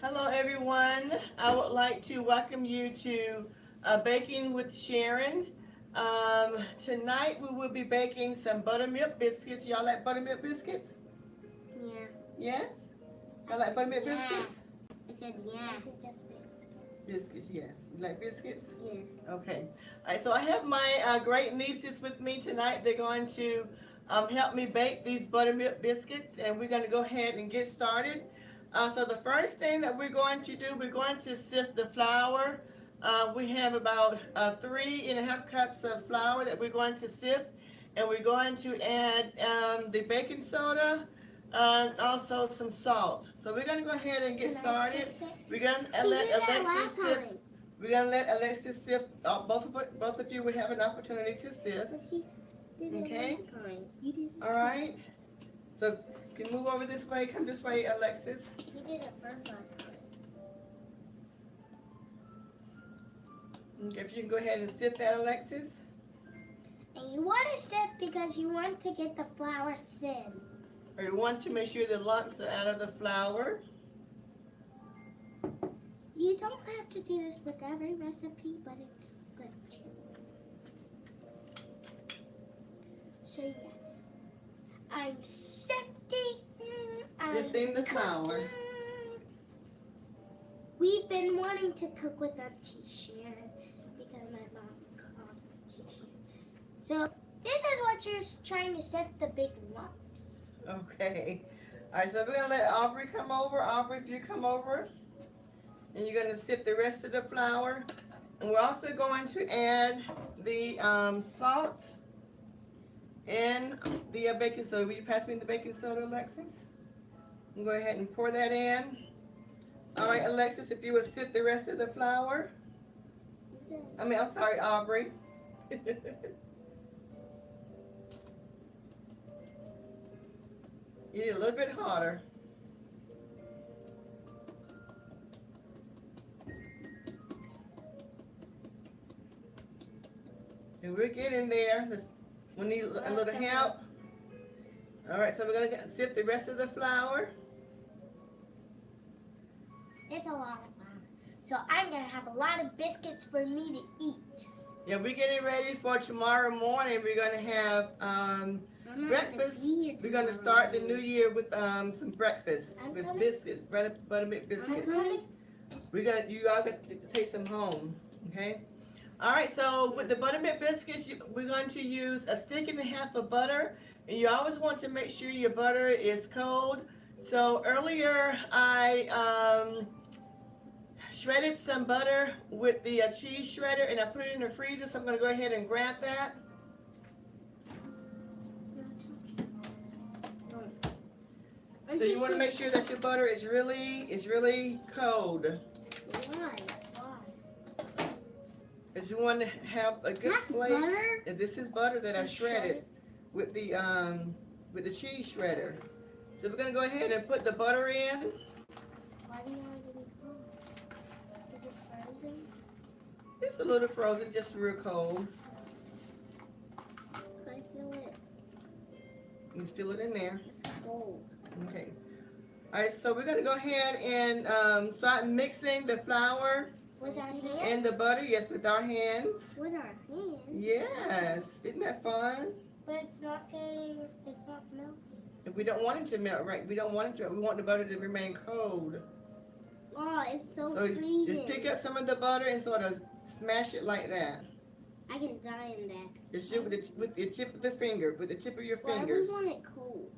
Hello everyone. I would like to welcome you to Baking with Sharon. Tonight we will be baking some buttermilk biscuits. Y'all like buttermilk biscuits? Yeah. Yes? Y'all like buttermilk Yeah. biscuits? I said yeah. I said just biscuits. Biscuits, yes. You like biscuits? Yes. Okay. All right, so I have my great nieces with me tonight. They're going to help me bake these buttermilk biscuits, and we're going to go ahead and get started. So the first thing that we're going to do, we're going to sift the flour. We have about 3.5 cups of flour that we're going to sift, and we're going to add the baking soda, also some salt. So we're going to go ahead and get started. We're going to let Alexis sift. We're gonna let Alexis sift. Both of you will have an opportunity to sift. But she did it Okay. last time. You did. All right. So you can move over this way. Come this way, Alexis. She did it first last time. Okay, if you can go ahead and sift that, Alexis. And you want to sift because you want to get the flour thin. Or you want to make sure the lumps are out of the flour. You don't have to do this with every recipe, but it's good too. So yes, I'm sifting. Sifting the flour. We've been wanting to cook with Auntie Sharon because my mom called Auntie Sharon. So this is what you're trying to sift the big lumps. Okay. All right. So we're gonna let Aubrey come over. Aubrey, if you come over. And you're going to sift the rest of the flour. And we're also going to add the salt and the baking soda. Will you pass me the baking soda, Alexis? And go ahead and pour that in. All right, Alexis, if you would sift the rest of the flour. I'm sorry, Aubrey. You need a little bit harder. And we're getting there. We need a little help. All right, so we're going to sift the rest of the flour. It's a lot of flour. So I'm going to have a lot of biscuits for me to eat. Yeah, we're getting ready for tomorrow morning. We're going to have breakfast. We're going to start the new year with some breakfast with biscuits, buttermilk biscuits. You all got to take some home, okay? All right, so with the buttermilk biscuits, we're going to use 1.5 sticks of butter. And you always want to make sure your butter is cold. So earlier, I shredded some butter with the cheese shredder, and I put it in the freezer. So I'm going to go ahead and grab that. So you want to make sure that your butter is really cold. Why? Because you want to have a good flavor. Butter? And this is butter that I shredded with the cheese shredder. So we're gonna go ahead and put the butter in. Why do you want it to be cold? Is it frozen? It's a little frozen, just real cold. I feel it. You can feel it in there. It's cold. Okay. All right, so we're gonna go ahead and start mixing the flour. With our hands? And the butter, yes, with our hands. With our hands? Yes. Isn't that fun? But it's not melting. If we don't want it to melt, right? We don't want it to. We want the butter to remain cold. Oh, it's so So freezing. just pick up some of the butter and sort of smash it like that. I can die in that. Just do it with the tip of the finger, with the tip of your fingers. Why do we want it cold?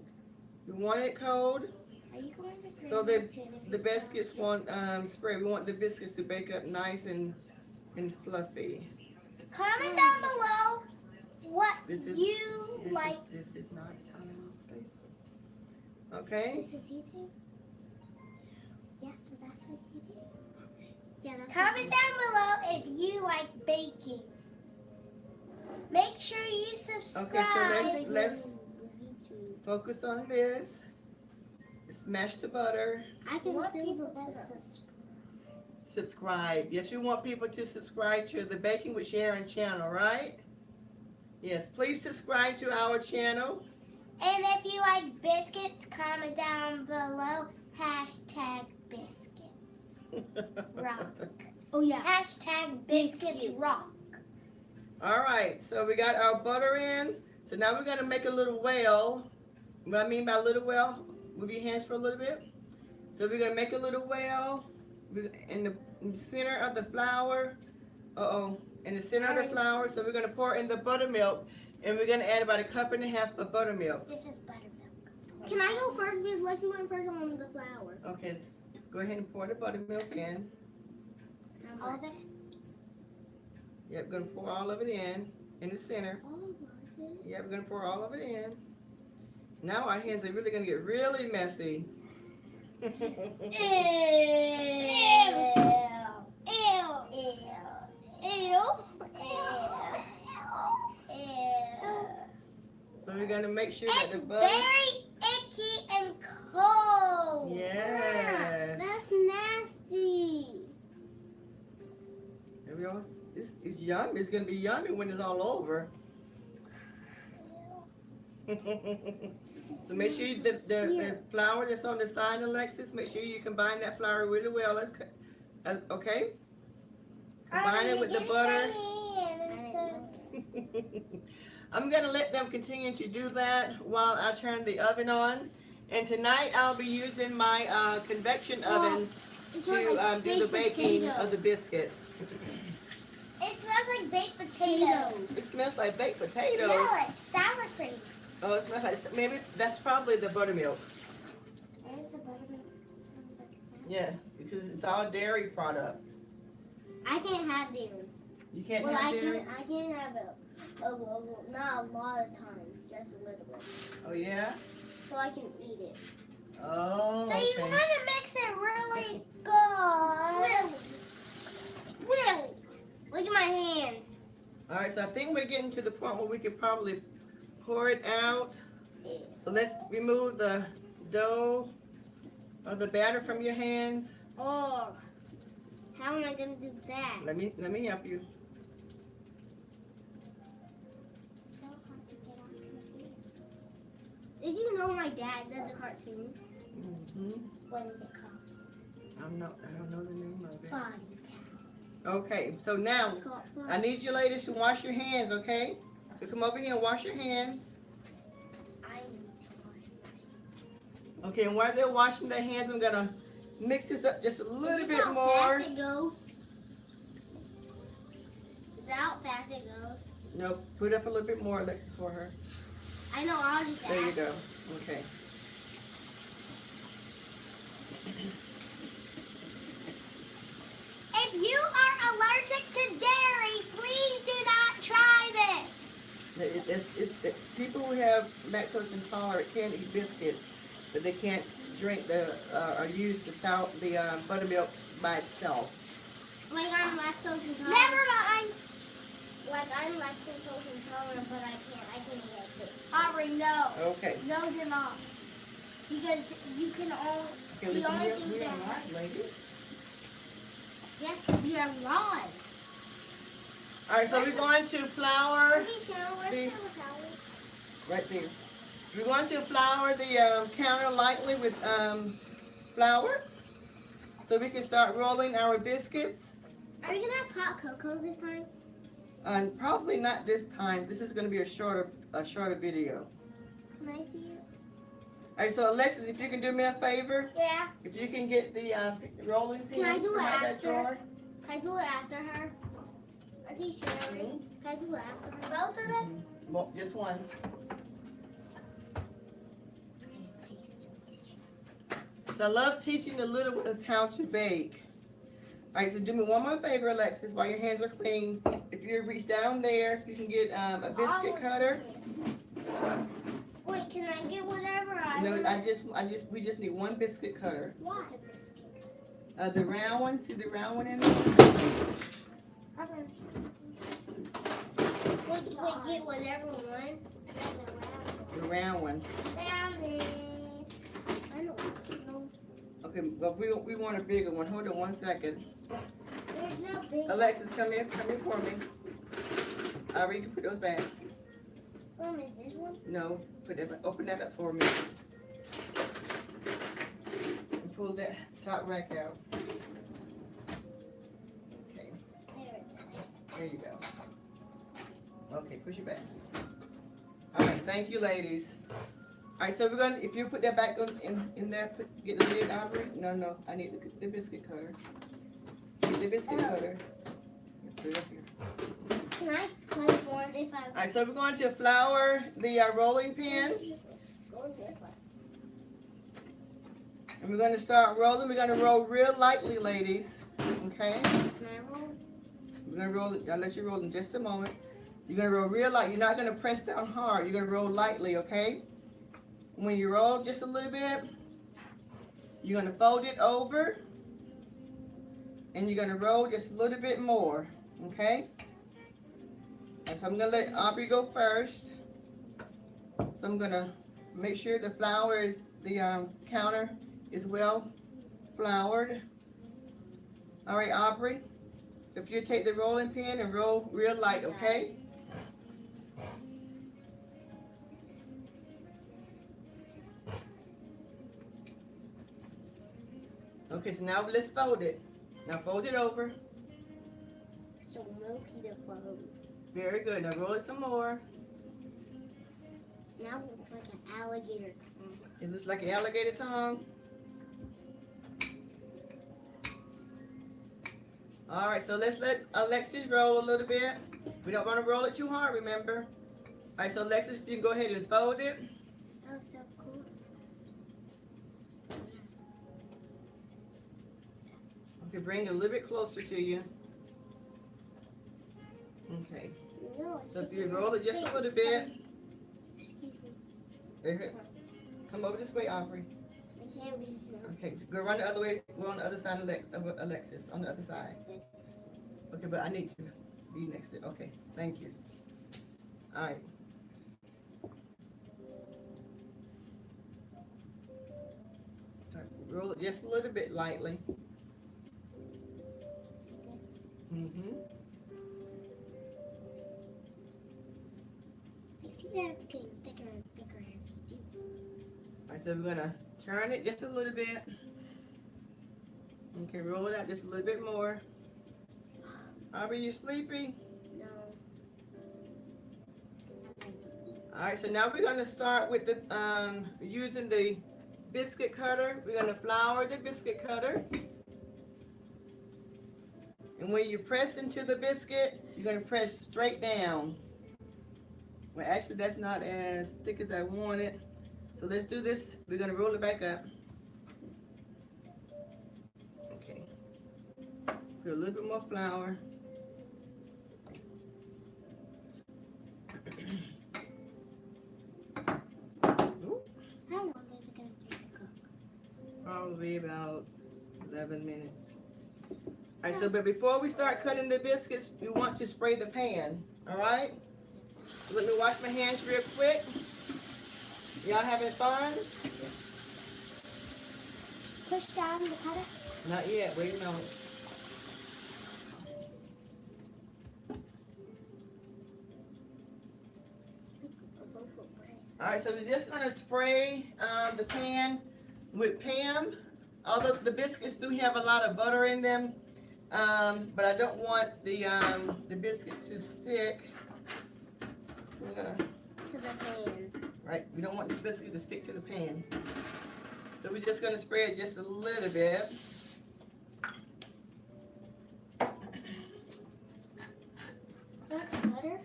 We want it cold. Are you going to So the biscuits want spray. We want the biscuits to bake up nice and fluffy. Comment down below what This is like. This is not on Facebook. Okay. This is YouTube? Yeah, so that's what you do. Yeah, comment down below if you like baking. Make sure you subscribe. Okay, so let's focus on this. Smash the butter. I can want people to subscribe. Yes, we want people to subscribe to the Baking with Sharon channel, right? Yes, please subscribe to our channel. And if you like biscuits, comment down below #biscuits. rock. Oh yeah. Hashtag biscuits rock. All right, so we got our butter in. So now we're gonna make a little well. What I mean by a little well, move your hands for a little bit. So we're gonna make a little well in the center of the flour. In the center of the flour. So we're gonna pour in the buttermilk, and we're gonna add about 1.5 cups of buttermilk. This is buttermilk. Can I go first because Lexi went first on the flour? Okay, go ahead and pour the buttermilk in. All of it? Yep, we're gonna pour all of it in the center. All of it? Yeah, we're gonna pour all of it in. Now our hands are really gonna get really messy. Ew. Ew. Ew. So we're gonna make sure that the It's butter. very icky and cold. Yes. That's nasty. There we go. This is yummy. It's gonna be yummy when it's all over. So make sure the flour that's on the side, Alexis, make sure you combine that flour really well. Okay? Combine it with the butter. I'm gonna let them continue to do that while I turn the oven on. And tonight I'll be using my convection oven to do the baking of the biscuits. It smells like baked potatoes. It smells like baked potatoes. Smell it. Sour cream. Oh, it smells like, maybe that's probably the buttermilk. Where's the buttermilk? It smells like sour. Yeah, because it's all dairy products. I can't have dairy. You can't Well, have dairy? I can have it. Not a lot of time, just a little bit. Oh, yeah? So I can eat it. Oh, So you want to mix it really good. Really? Look at my hands. All right, so I think we're getting to the point where we can probably pour it out. So let's remove the dough or the batter from your hands. Oh, how am I gonna do that? Let me help you. So hard to get on. Did you know my dad does a cartoon? Mm-hmm. What is it called? I don't know the name of it. Body Okay, so now It's called I need you ladies to wash your hands, okay? So come over here and wash your hands. I need to wash my. Okay, and while they're washing their hands, I'm gonna mix this up just a little bit more. Fast it goes? Is that how fast it goes? No, put up a little bit more, Alexis, for her. I know, I'll just There you ask. go. Okay. If you are allergic to dairy, please do not try this. People who have lactose intolerant can eat biscuits, but they can't drink or use the buttermilk by itself. Like I'm lactose intolerant. Never mind. Like I'm lactose intolerant, but I can eat it. Aubrey, no. Okay. No, you're not. Because you can only. Okay, the listen only here. thing We're that. on live, ladies. Yes, we are live. All right, so we're going to flour. Okay, Sharon, where's See? the towel? Right there. We're going to flour the counter lightly with flour, so we can start rolling our biscuits. Are we gonna have hot cocoa this time? Probably not this time. This is going to be a shorter video. Can I see it? All right, so Alexis, if you can do me a favor, Yeah. if you can get the rolling pin Can I do it out that after? drawer. Can I do it after her? Okay, Sharon. Can I do it after her? Both of them? Well, just one. So I love teaching the little ones how to bake. All right, so do me one more favor, Alexis, while your hands are clean. If you reach down there, you can get a biscuit cutter. Wait, can I get whatever I No, want? we just need one biscuit cutter. What? The round one, see the round one in there? Wait, get whatever one. The round one. Found it. I don't know. Okay, but we want a bigger one. Hold on 1 second. There's no big. Alexis, come here for me. I already put those back. Is this one? No, open that up for me. And pull that top rack out. There you go. Okay, push it back. All right, thank you, ladies. All right, so we're gonna, if you put that back in there, get the lid, Aubrey. No, I need the biscuit cutter. Get the biscuit cutter. Put it up here. Can I play one if I? All right, so we're going to flour the rolling pin, Go this way. and we're going to start rolling. We're going to roll real lightly, ladies. Okay. Can I roll? We're going to roll it. I'll let you roll in just a moment. You're going to roll real light. You're not going to press down hard. You're going to roll lightly, okay? When you roll just a little bit, you're going to fold it over, and you're going to roll just a little bit more, okay? And so I'm going to let Aubrey go first. So I'm going to make sure the flour is, the counter is well floured. All right, Aubrey. So if you take the rolling pin and roll real light, okay? Okay, so now let's fold it. Now fold it over. So milky to fold. Very good. Now roll it some more. Now it looks like an alligator tongue. It looks like an alligator tongue. All right, so let's let Alexis roll a little bit. We don't want to roll it too hard, remember? All right, so Alexis, you can go ahead and fold it. That was so cool. Okay, bring it a little bit closer to you. Okay. No, So if you roll it just a little bit. Excuse me. There. Come over this way, Aubrey. I can't reach you. Okay, go run the other way. Go on the other side of Alexis, on the other side. Okay, but I need to be next to. Okay, thank you. All right. All right, roll it just a little bit lightly. Mm-hmm. I see that it's getting thicker and thicker as you do. All right, so we're gonna turn it just a little bit. Okay, roll it out just a little bit more. Aubrey, you sleepy? No. All right, so now we're gonna start with the using the biscuit cutter. We're gonna flour the biscuit cutter. And when you press into the biscuit, you're gonna press straight down. Well, actually, that's not as thick as I want it. So let's do this. We're gonna roll it back up. Okay. Put a little bit more flour. How long is it going to take to cook? Probably about 11 minutes. All right, so but before we start cutting the biscuits, we want to spray the pan, all right? Let me wash my hands real quick. Y'all having fun? Push down the cutter. Not yet, wait a moment. All right, so we're just gonna spray the pan with Pam. Although the biscuits do have a lot of butter in them, but I don't want the biscuits to stick. We're gonna, To the pan. right, we don't want the biscuit to stick to the pan. So we're just gonna spray it just a little bit. That's butter.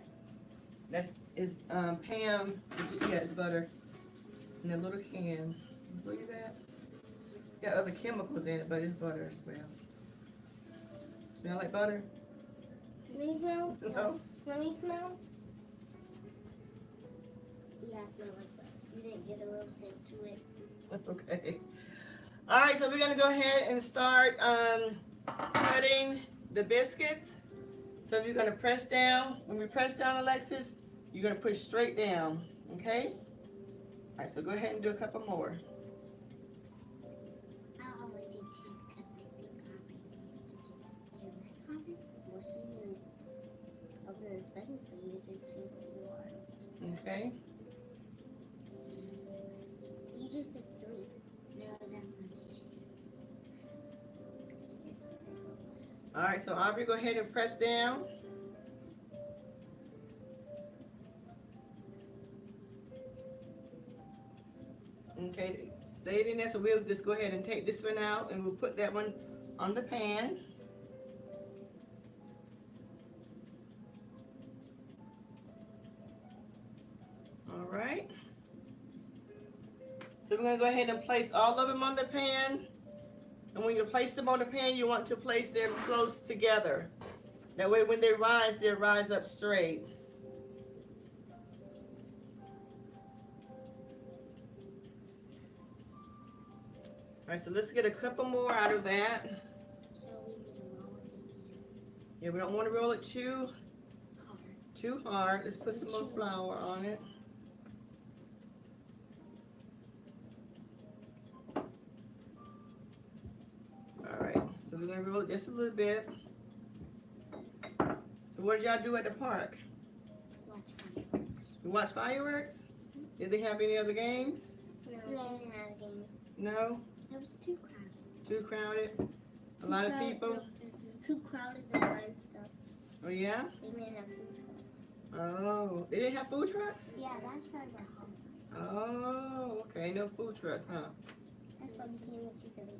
That's is Pam. Yeah, it's butter in a little can. Look at that. Got other chemicals in it, but it's butter as well. Smell like butter? Let me smell. No. Let me smell. Yeah, I smell like butter. You didn't get a little scent to it. Okay. All right, so we're gonna go ahead and start cutting the biscuits. So you're gonna press down. When we press down, Alexis, you're gonna push straight down. Okay. All right, so go ahead and do a couple more. I only did two because I think Aubrey needs to do that. Okay, right, Aubrey? We'll see you. Open the button so you can see what you are. Okay. You just said three. No, that's not easy. All right, so Aubrey, go ahead and press down. stayed in there, so we'll just go ahead and take this one out and we'll put that one on the pan. All right. So we're going to go ahead and place all of them on the pan. And when you place them on the pan, you want to place them close together. That way when they they'll rise up straight. All right, so let's get a couple more out of that. So we need to roll it again. Yeah, we don't want to roll it too hard. Let's put some more flour on it. All right, so we're gonna roll it just a little bit. So what did y'all do at the park? Watch fireworks. You watch fireworks? Did they have any other games? No, we didn't have games. No? It was too crowded. Too crowded? A lot of people? It was too crowded to find stuff. Oh yeah? They didn't have food trucks. Oh, they didn't have food trucks? Yeah, that's why we're hungry. Oh, okay, no food trucks, huh? That's why we came with you today.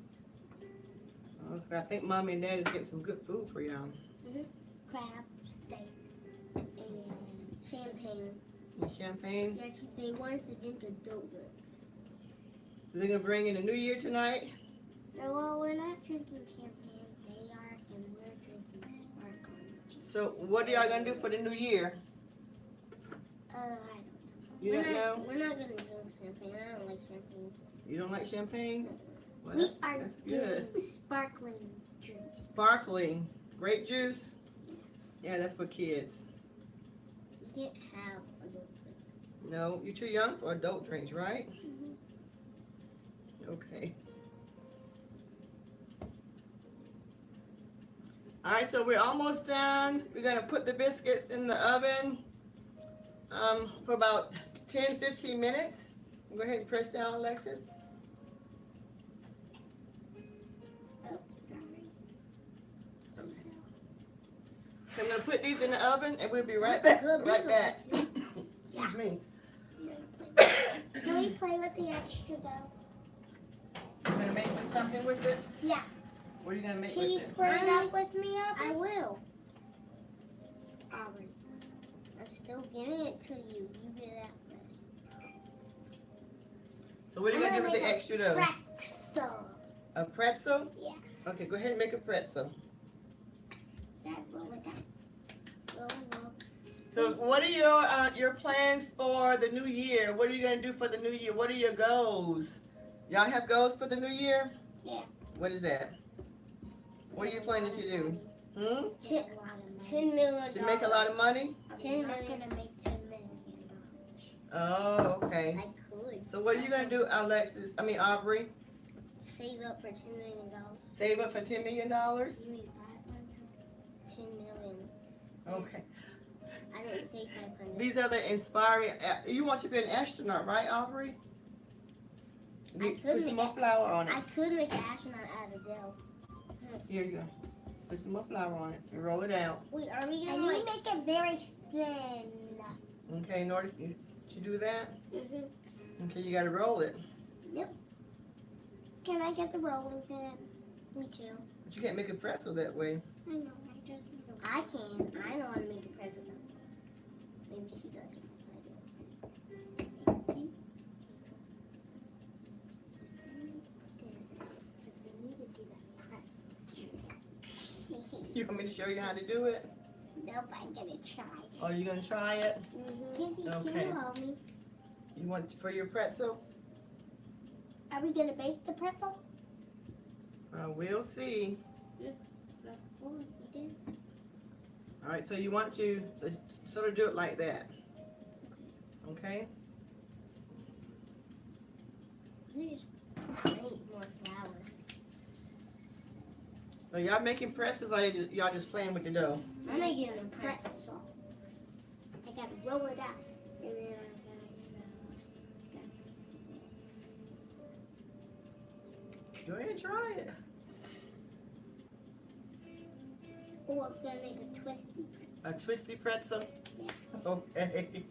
Okay, I think Mommy and Daddy's getting some good food for y'all. Crab, steak, and champagne. Champagne? Yeah, they want us to drink a dope drink. They're gonna bring in the New Year tonight? No, well, we're not drinking champagne. They are, and we're drinking sparkling juice. So what are y'all gonna do for the New Year? I don't know. You don't know? We're not gonna drink champagne. I don't like champagne. You don't like champagne? Well, We that's, are that's doing good. sparkling drinks. Sparkling grape juice? Yeah, that's for kids. You can't have adult drink. No, you're too young for adult drinks, right? Okay. All right, so we're almost done. We're gonna put the biscuits in the oven for about 10-15 minutes. Go ahead and press down, Alexis. Oops, sorry. I'm gonna put these in the oven and we'll be right That's back. good, Right big back. Alexis. Excuse me. Can we play with the extra dough? You're gonna make me something with it? Yeah. What are you gonna make Can with you it? split it up with me, Aubrey? I will. Aubrey, I'm still getting it to you. You get that first. So what are you gonna do with the extra dough? Pretzel. A pretzel? Yeah. Okay, go ahead and make a pretzel. That roll it up. Roll. So what are your plans for the new year? What are you gonna do for the new year? What are your goals? Y'all have goals for the new year? Yeah. What is that? What are you planning to do? $10 million. To make a lot of money? $10 million. To make $10 million. Oh, okay. I could. So what are you gonna do, Aubrey? Save up for $10 million. Save up for $10 million? You mean 500? $10 million. Okay. I didn't say 500. These are the inspiring. You want to be an astronaut, right, Aubrey? Put some more flour on it. I could make an astronaut out of dough. Here you go. Put some more flour on it and roll it out. Wait, are we gonna make it very thin? Okay, in order to do that, Mm-hmm. okay, you gotta roll it. Yep. Can I get the rolling pin? Me too. But you can't make a pretzel that way. I know. I can. I know how to make a pretzel. Maybe she doesn't. I do. Because we need to do that pretzel. You want me to show you how to do it? Nope, I'm gonna try. Oh, you're gonna try it? Mm-hmm. Okay. Can you hold me? You want for your pretzel? Are we gonna bake the pretzel? We'll see. We did. All right, so you want to sort of do it like that. Okay? We just need more flour. So y'all making pretzels or y'all just playing with the dough? I'm making a pretzel. I gotta roll it out. And then Go ahead and try it. oh, I'm gonna make a twisty pretzel. A twisty pretzel? Yeah. Okay. Okay,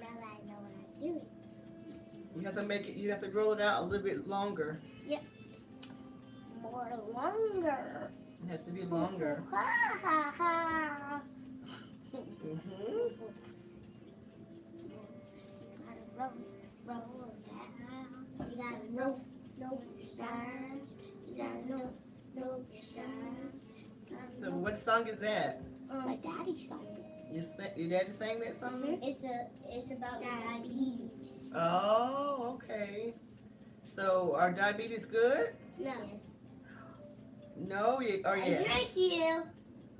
now that I know what I'm doing. You have to make it. You have to roll it out a little bit longer. More longer. It has to be longer. Ha ha ha. Mhm. You gotta roll that. You gotta know your signs. You gotta know your signs. So what song is that? My daddy's song. Your daddy sang that song? It's about diabetes. Oh, okay. So are diabetes good? No. No, or I yes? tricked you.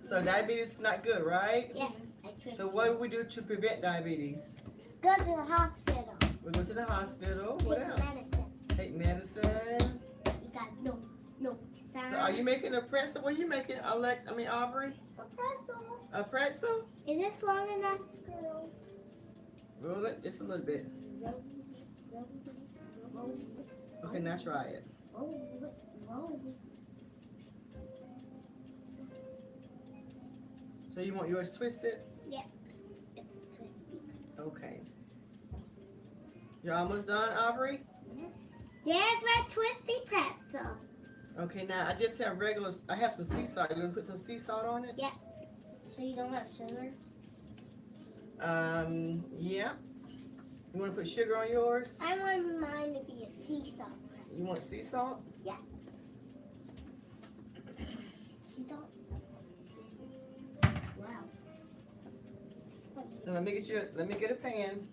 So diabetes is not good, right? Yeah, I tricked So you. what do we do to prevent diabetes? Go to the hospital. We go to the hospital. What Take else? medicine. Take medicine. You gotta know signs. So are you making a pretzel? What are you making? Aubrey? A pretzel. A pretzel? Is this long enough, girl? Roll it just a little bit. Roll it. Okay, now try it. Roll it. So you want yours twisted? It's twisty. Okay. You're almost done, Aubrey? There's my twisty pretzel. Okay, now I just have I have some sea salt. You gonna put some sea salt on it? So you don't have sugar? Yeah. You wanna put sugar on yours? I want mine to be a sea salt pretzel. You want sea salt? Sea salt? Wow. Now let me get a pan.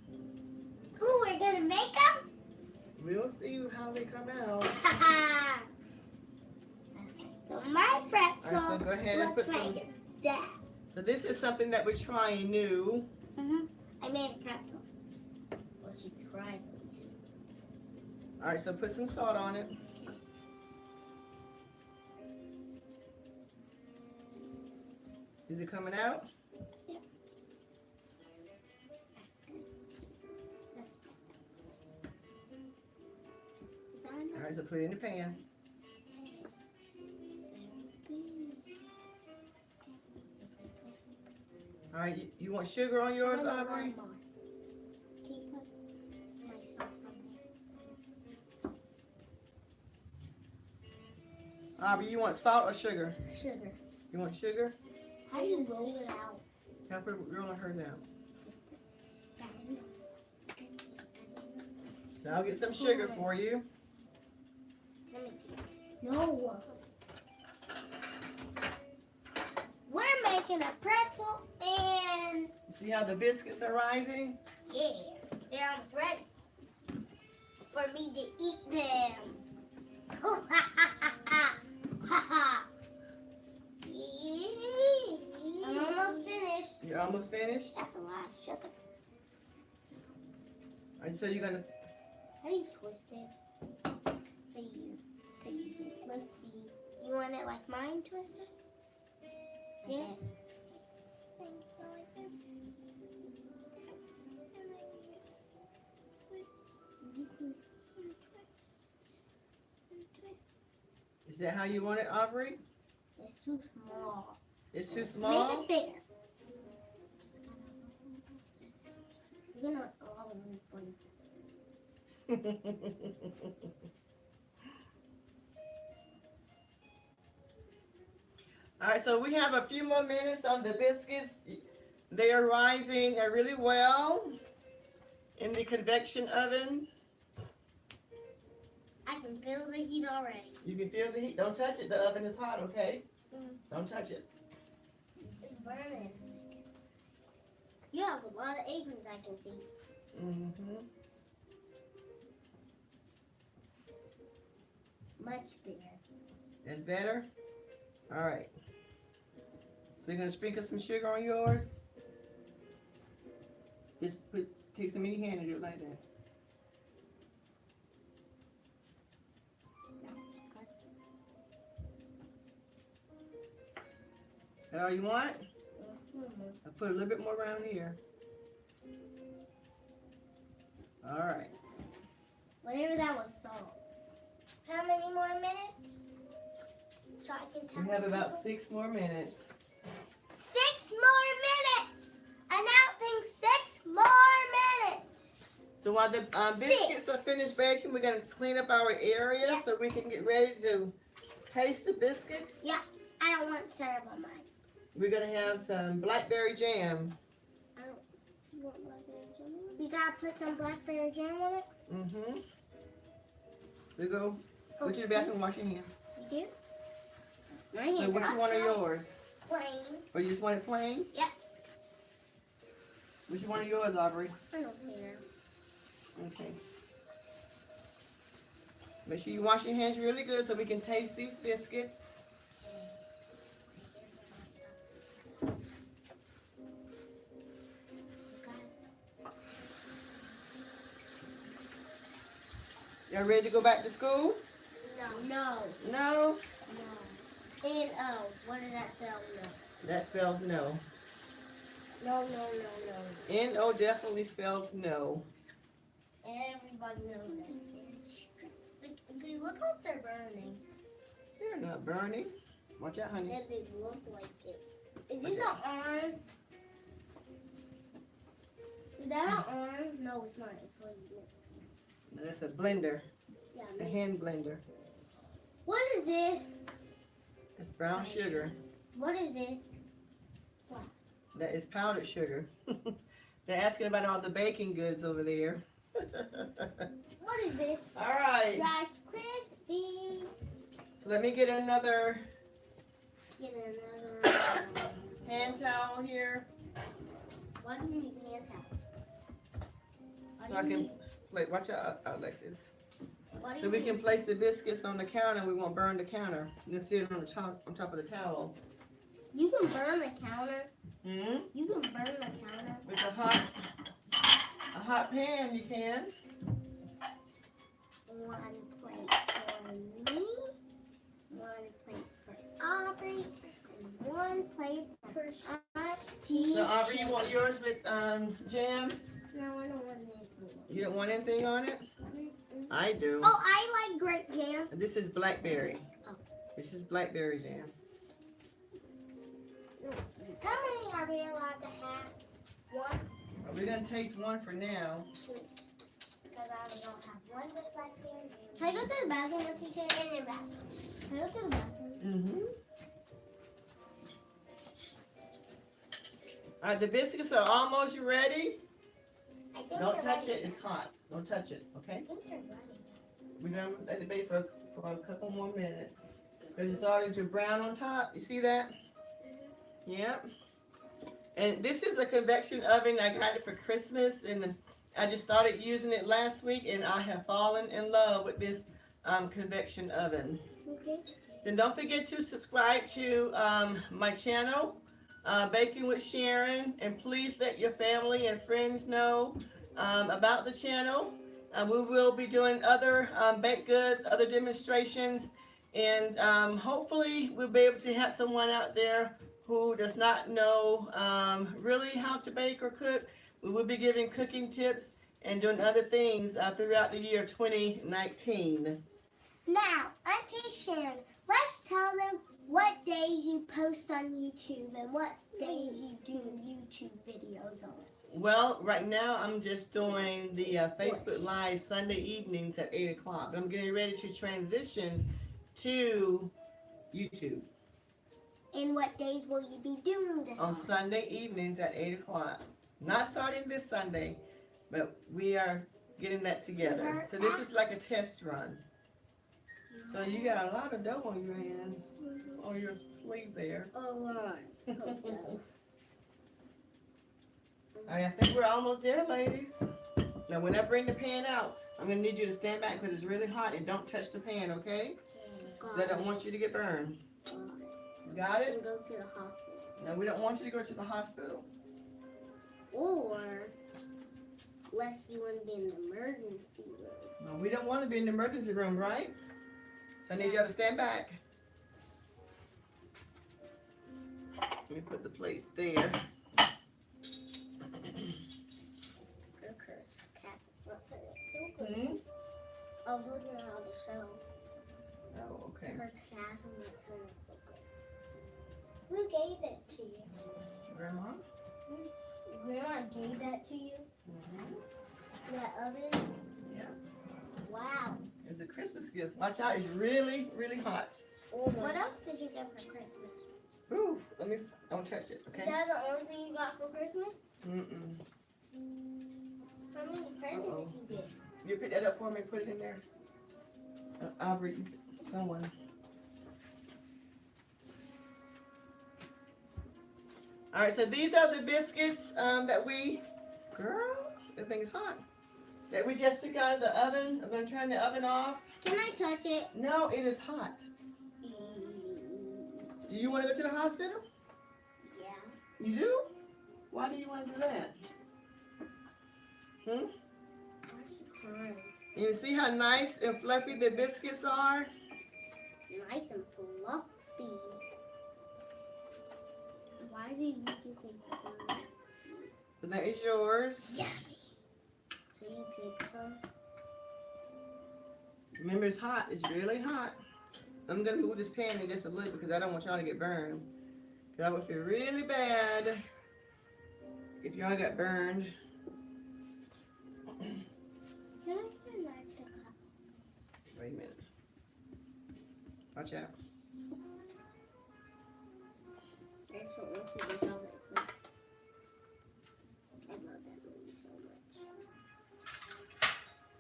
Ooh, we're gonna make them? We'll see how they come out. So my pretzel Alright, so go ahead and looks put some. like that. So this is something that we're trying new. I made a pretzel. Well, she tried these. Alright, so put some salt on it. Is it coming out? That's Alright, so put it in the pan. Alright, you want sugar on yours, Aubrey? Can you put my salt from there? Aubrey, you want salt or sugar? Sugar. You want sugar? How do you roll it out? Help her rolling hers out. So I'll get some sugar for you. Let me see. No. We're making a pretzel and See how the biscuits are rising? yeah, they're almost ready for me to eat them. I'm almost finished. You're almost finished? That's a lot of sugar. Alright, so you're gonna How do you twist it? So you do. Let's see. You want it like mine twisted? I guess. Think go like this. This. And then you twist. And twist. is that how you want it, Aubrey? It's too small. It's too small? Make it bigger. You're gonna always leave one. Alright, so we have a few more minutes on the biscuits. They are rising really well in the convection oven. I can feel the heat already. You can feel the heat. Don't touch it. The oven is hot, okay? Don't touch it. It's burning. You have a lot of aprons, I can see. Mm-hmm. Much bigger. That's better? Alright. So you're going to sprinkle some sugar on yours? Just take some in your hand and do it like that. Is that all you want? I'll put a little bit more around here. Alright. Whatever that was salt. How many more minutes? So I can tell We have people? about 6 more minutes. 6 more minutes! Announcing 6 more minutes! So So while the biscuits are finished baking, we're gonna clean up our area Yeah. so we can get ready to taste the biscuits. Yeah. I don't want syrup on mine. We're gonna have some blackberry jam. I don't want blackberry jam. We gotta put some blackberry jam on it. Mm-hmm. We go to the bathroom and wash your hands. You do? My So hands which are one are outside. yours? Plain. Or you just want it plain? Yeah. Which one are yours, Aubrey? I don't care. Okay. Make sure you wash your hands really good so we can taste these biscuits. Y'all ready to go back to school? No. No? No. N-O. What does that spell? No. That spells no. No. N-O definitely spells no. Everybody knows that. They look like they're burning. They're not burning. Watch out, honey. Said they look like it. Is this an arm? Is that an arm? No, it's not. It's what it looks. That's a blender. Yeah, A hand blender. What is this? It's brown sugar. What is this? That is powdered sugar. They're asking about all the baking goods over there. What is this? All right. Rice Krispies. So let me get another Get another. hand towel here Why do you need hand towel? so I can like watch out, Alexis. Why do So you we need- can place the biscuits on the counter and we won't burn the counter. Then sit it on top of the towel. You can burn the counter. Hmm. You can burn the counter. With a hot pan, you can. One plate for me, one plate for Aubrey, and one plate for Auntie. So Aubrey, you want yours with jam? No, I don't want this. You don't want anything on it? I do. Oh, I like grape jam. This is blackberry. Oh. This is blackberry jam. How many are we allowed to have? One, We're gonna taste one for now. because I only don't have one with blackberry jam. Can I go to the bathroom with you? In the bathroom. Can I go to the bathroom? Mm-hmm. All right, the biscuits are almost ready. I think Don't they're touch ready. it, it's hot. Don't touch it, okay? I think they're ready. We're gonna let it bake for a couple more minutes. Because it's starting to brown on top. You see that? Yep. And this is a convection oven. I got it for Christmas and I just started using it last week and I have fallen in love with this convection oven. Okay. Then don't forget to subscribe to my channel, Baking with Sharon, and please let your family and friends know about the channel. We will be doing other baked goods, other demonstrations, and hopefully we'll be able to have someone out there who does not know really how to bake or cook. We will be giving cooking tips and doing other things throughout the year 2019. Now, Auntie Sharon, let's tell them what days you post on YouTube and what days you do YouTube videos on. Well, right now I'm just doing the Facebook Live Sunday evenings at 8 o'clock. But I'm getting ready to transition to YouTube And what days will you be doing this on on? Sunday evenings at 8 o'clock. Not starting this Sunday, but we are getting that together. So this is like a test run. So you got a lot of dough on your hand, on your sleeve there. A lot. All right, I think we're almost there, ladies. Now, when I bring the pan out, I'm gonna need you to stand back because it's really hot and don't touch the pan, okay? 'Cause I don't want you to get burned. You got it? And go to the hospital. No, we don't want you to go to the hospital. Or, unless you want to be in the emergency room. No, we don't want to be in the emergency room, right? So I need y'all to stand back. Let me put the plates there. Hmm? Oh, look at how the show. Oh, okay. Her castle looks so good. Who gave it to you? Grandma? Grandma gave that to you? Mm-hmm. That oven? Yeah. Wow. It's a Christmas gift. Watch out, it's really, really hot. What else did you get for Christmas? Ooh, don't touch it, okay? Is that the only thing you got for Christmas? Mm-mm. How many presents Uh-oh. did you get? You pick that up for me, put it in there. I'll read someone. All right, so these are the biscuits that we, girl, that thing is hot. That we just took out of the oven. I'm gonna turn the oven off. Can I touch it? No, it is hot. Do you want to go to the hospital? Yeah. You do? Why do you want to do that? Hmm? You see how nice and fluffy the biscuits are? Nice and fluffy. Why did you just say fluffy? So that is yours. Yummy. So you pick some? Remember, it's hot. It's really hot. I'm going to move this pan in just a little because I don't want y'all to get burned. Because I would feel really bad if y'all got burned. Can I get a knife to cut? Wait a minute. Watch out. I just don't want you to tell it. I love that movie so much.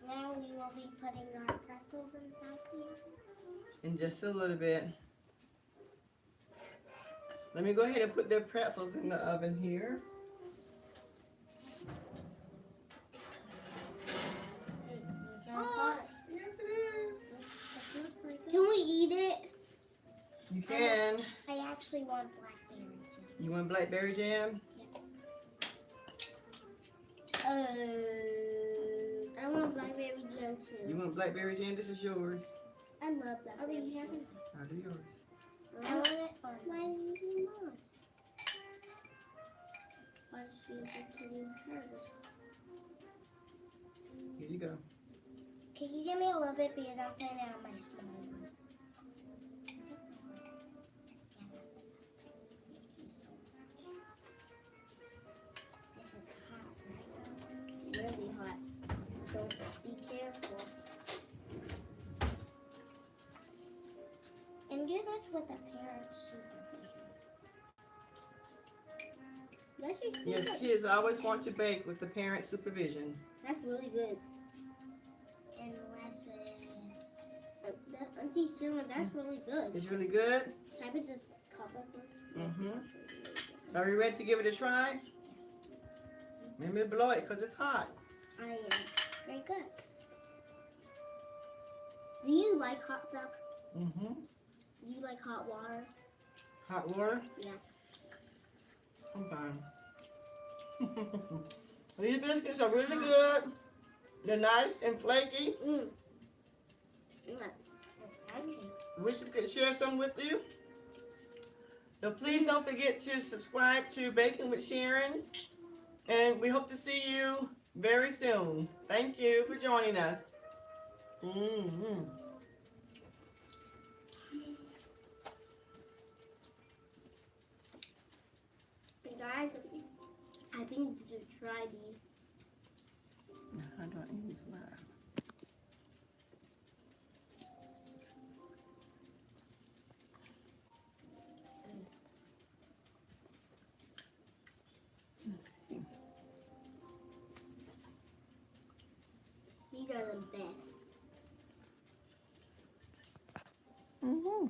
Now we will be putting our pretzels inside the oven. In just a little bit. Let me go ahead and put the pretzels in the oven here. Hot. Yes, it is. Can we eat it? You can. I actually want blackberry jam. You want blackberry jam? I want blackberry jam You too. want blackberry jam? This is yours. I love blackberry jam. I'll do yours. I want it on my mom. Why does she have to do hers? Here you go. Can you give me a little bit because I'm putting it on my small one? This is hot, right? Really hot. Don't be careful. And do this with the parents' supervision. Let's just do Yes, it. kids always want to bake with the parent supervision. That's really good. Unless it's... Auntie Sharon, that's really good. It's really good. Can I put the top of it? Mm-hmm. Are you ready to give it a try? Remember to blow it because it's hot. I am. Very good. Do you like hot stuff? Mm-hmm. Do you like hot water? Hot water? Yeah. I'm fine. These biscuits are really good. They're nice and flaky. Mm. Wish we could share some with you. So please don't forget to subscribe to Baking with Sharon. And we hope to see you very soon. Thank you for joining us. Mm-hmm. Guys, I think you should try these. How do I use that? These are the best. Mm-hmm.